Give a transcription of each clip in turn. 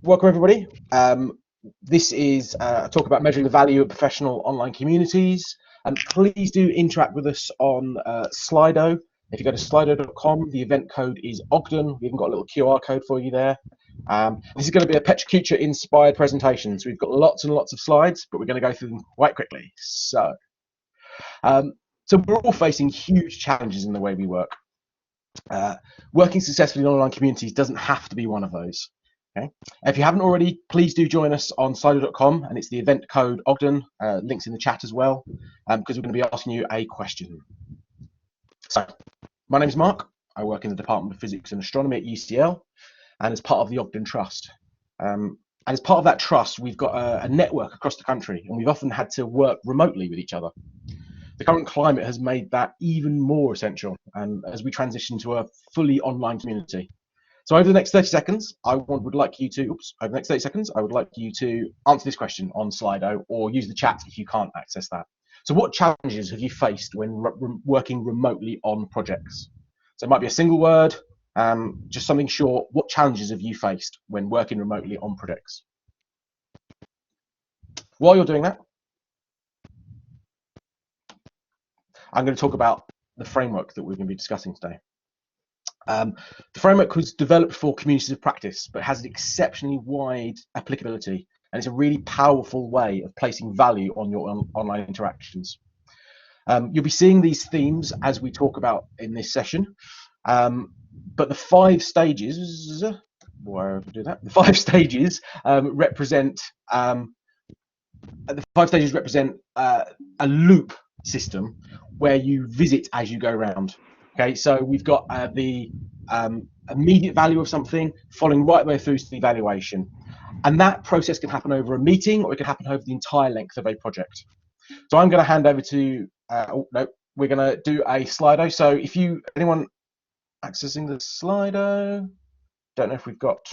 welcome everybody. This is a talk about measuring the value of professional online communities. Please do interact with us on Slido. If you go to slido.com, the event code is Ogden. We even got a little QR code for you there. This is going to be a Petra Kuchar inspired presentation. So we've got lots and lots of slides, but we're going to go through them quite quickly. So we're all facing huge challenges in the way we work. Working successfully in online communities doesn't have to be one of those. Okay. If you haven't already, please do join us on slido.com, and it's the event code Ogden. Links in the chat as well, because we're going to be asking you a question. So, my name is Mark. I work in the Department of Physics and Astronomy at UCL, and as part of the Ogden Trust. And as part of that trust, we've got a network across the country, and we've often had to work remotely with each other. The current climate has made that even more essential, and as we transition to a fully online community. So over the next 30 seconds, I would like you to answer this question on Slido or use the chat if you can't access that. So what challenges have you faced when working remotely on projects? So it might be a single word, just something short. What challenges have you faced when working remotely on projects? While you're doing that, I'm going to talk about the framework that we're going to be discussing today. The framework was developed for communities of practice, but has an exceptionally wide applicability, and it's a really powerful way of placing value on your online interactions. You'll be seeing these themes as we talk about in this session, but the 5 stages, represent a loop system where you visit as you go around. Okay, so we've got the immediate value of something following right the way through to the evaluation. And that process can happen over a meeting, or it can happen over the entire length of a project. So I'm going to hand over to, we're going to do a Slido. So if anyone accessing the Slido, don't know if we've got,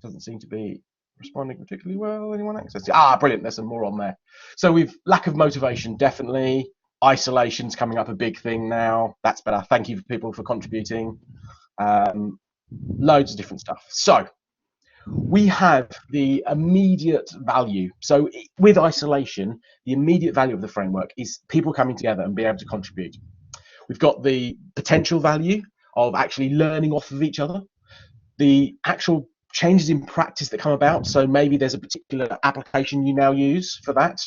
doesn't seem to be responding particularly well. Anyone accessing? Brilliant, there's some more on there. So we've lack of motivation, definitely. Isolation's coming up a big thing now. That's better. Thank you for people for contributing. Loads of different stuff. So we have the immediate value. So with isolation, the immediate value of the framework is people coming together and being able to contribute. We've got the potential value of actually learning off of each other. The actual changes in practice that come about. So maybe there's a particular application you now use for that.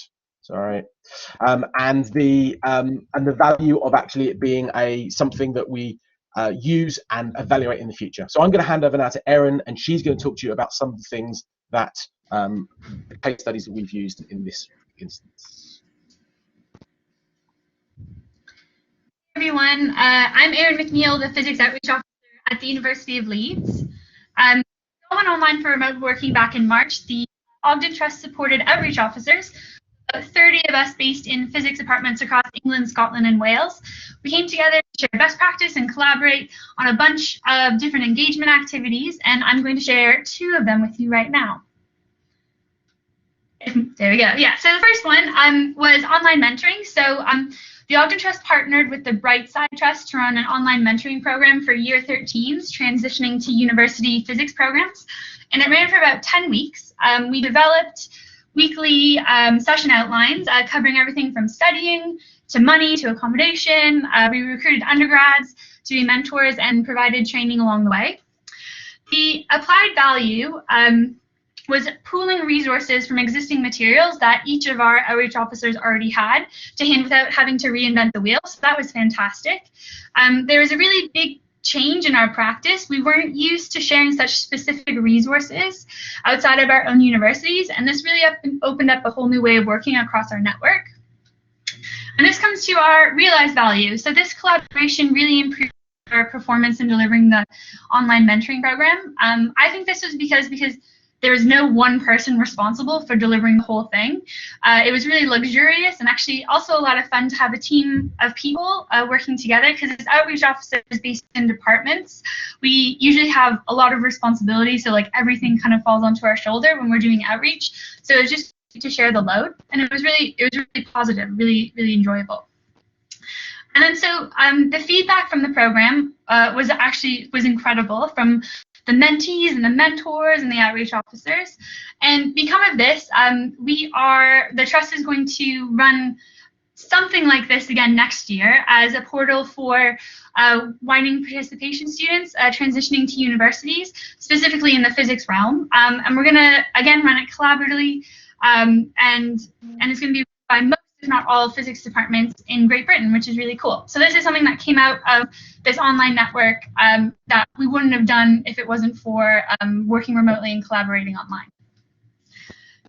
Sorry, and the value of actually it being something that we use and evaluate in the future. So I'm going to hand over now to Erin, and she's going to talk to you about some of the things that the case studies that we've used in this instance. Hey everyone, I'm Erin McNeill, the Physics Outreach Officer at the University of Leeds. I went online for remote working back in March. The Ogden Trust supported outreach officers. 30 of us based in physics departments across England, Scotland, and Wales. We came together to share best practice and collaborate on a bunch of different engagement activities, and I'm going to share 2 of them with you right now. There we go. Yeah, so the first one was online mentoring. So the Ogden Trust partnered with the Brightside Trust to run an online mentoring program for Year 13s transitioning to university physics programs, and it ran for about 10 weeks. We developed weekly session outlines covering everything from studying to money to accommodation. We recruited undergrads to be mentors and provided training along the way. The applied value was pooling resources from existing materials that each of our outreach officers already had to hand without having to reinvent the wheel. So that was fantastic. There was a really big change in our practice. We weren't used to sharing such specific resources outside of our own universities, and this really opened up a whole new way of working across our network. And this comes to our realized value. So this collaboration really improved our performance in delivering the online mentoring program. I think this was because there was no one person responsible for delivering the whole thing. It was really luxurious and actually also a lot of fun to have a team of people working together, because as outreach officers based in departments, we usually have a lot of responsibility, so like everything kind of falls onto our shoulder when we're doing outreach. So it was just to share the load, and it was really positive, really enjoyable. And then so the feedback from the program was incredible. From the mentees and the mentors and the outreach officers. And because of this, the trust is going to run something like this again next year as a portal for widening participation students transitioning to universities, specifically in the physics realm. And we're going to, again, run it collaboratively, and it's going to be by most, if not all, physics departments in Great Britain, which is really cool. So this is something that came out of this online network that we wouldn't have done if it wasn't for working remotely and collaborating online.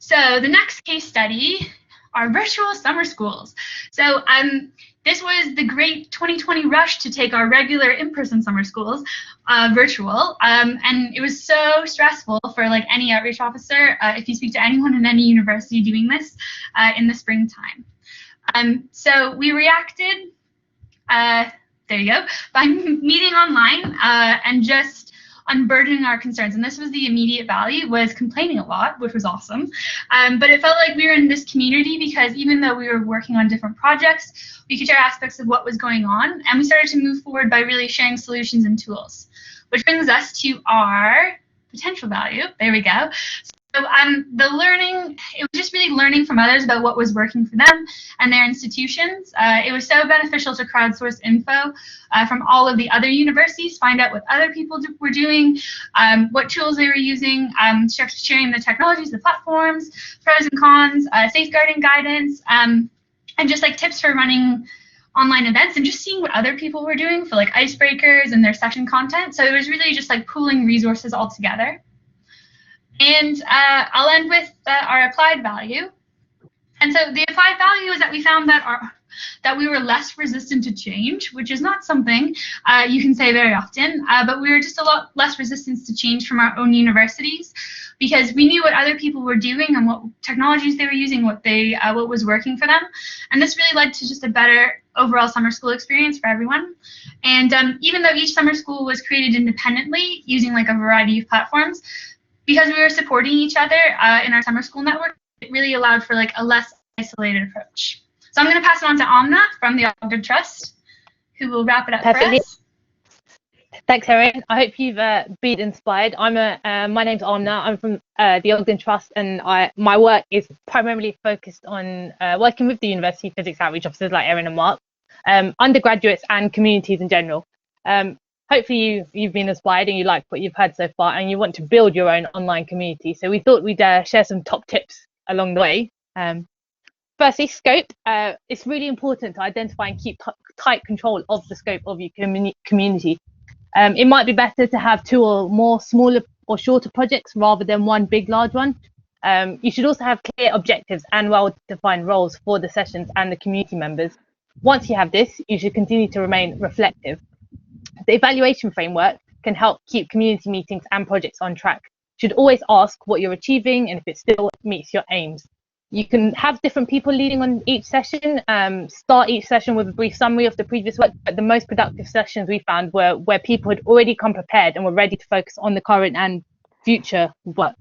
So the next case study are virtual summer schools. So this was the great 2020 rush to take our regular in-person summer schools virtual, and it was so stressful for like any outreach officer if you speak to anyone in any university doing this in the springtime. So we reacted, there you go, by meeting online and just unburdening our concerns. And this was the immediate value, was complaining a lot, which was awesome. But it felt like we were in this community because even though we were working on different projects, we could share aspects of what was going on. And we started to move forward by really sharing solutions and tools, which brings us to our potential value. There we go. So the learning, it was just really learning from others about what was working for them and their institutions. It was so beneficial to crowdsource info from all of the other universities, find out what other people were doing, what tools they were using, sharing the technologies, the platforms, pros and cons, safeguarding guidance, and just like tips for running online events and just seeing what other people were doing for like icebreakers and their session content. So it was really just like pooling resources all together. And I'll end with our applied value. And so the applied value is that we found that we were less resistant to change, which is not something you can say very often, but we were just a lot less resistant to change from our own universities because we knew what other people were doing and what technologies they were using, what was working for them. And this really led to just a better overall summer school experience for everyone. And even though each summer school was created independently using like a variety of platforms, because we were supporting each other in our summer school network, it really allowed for like a less isolated approach. So I'm going to pass it on to Amna from the Ogden Trust, who will wrap it up for us. Thanks, Erin. I hope you've been inspired. My name's Amna. I'm from the Ogden Trust, and my work is primarily focused on working with the university physics outreach officers like Erin and Mark, undergraduates and communities in general. Hopefully you've been inspired and you like what you've heard so far and you want to build your own online community. So we thought we'd share some top tips along the way. Firstly, scope. It's really important to identify and keep tight control of the scope of your community. It might be better to have 2 or more smaller or shorter projects rather than one big, large one. You should also have clear objectives and well-defined roles for the sessions and the community members. Once you have this, you should continue to remain reflective. The evaluation framework can help keep community meetings and projects on track. You should always ask what you're achieving and if it still meets your aims. You can have different people leading on each session, start each session with a brief summary of the previous work, but the most productive sessions we found were where people had already come prepared and were ready to focus on the current and future work.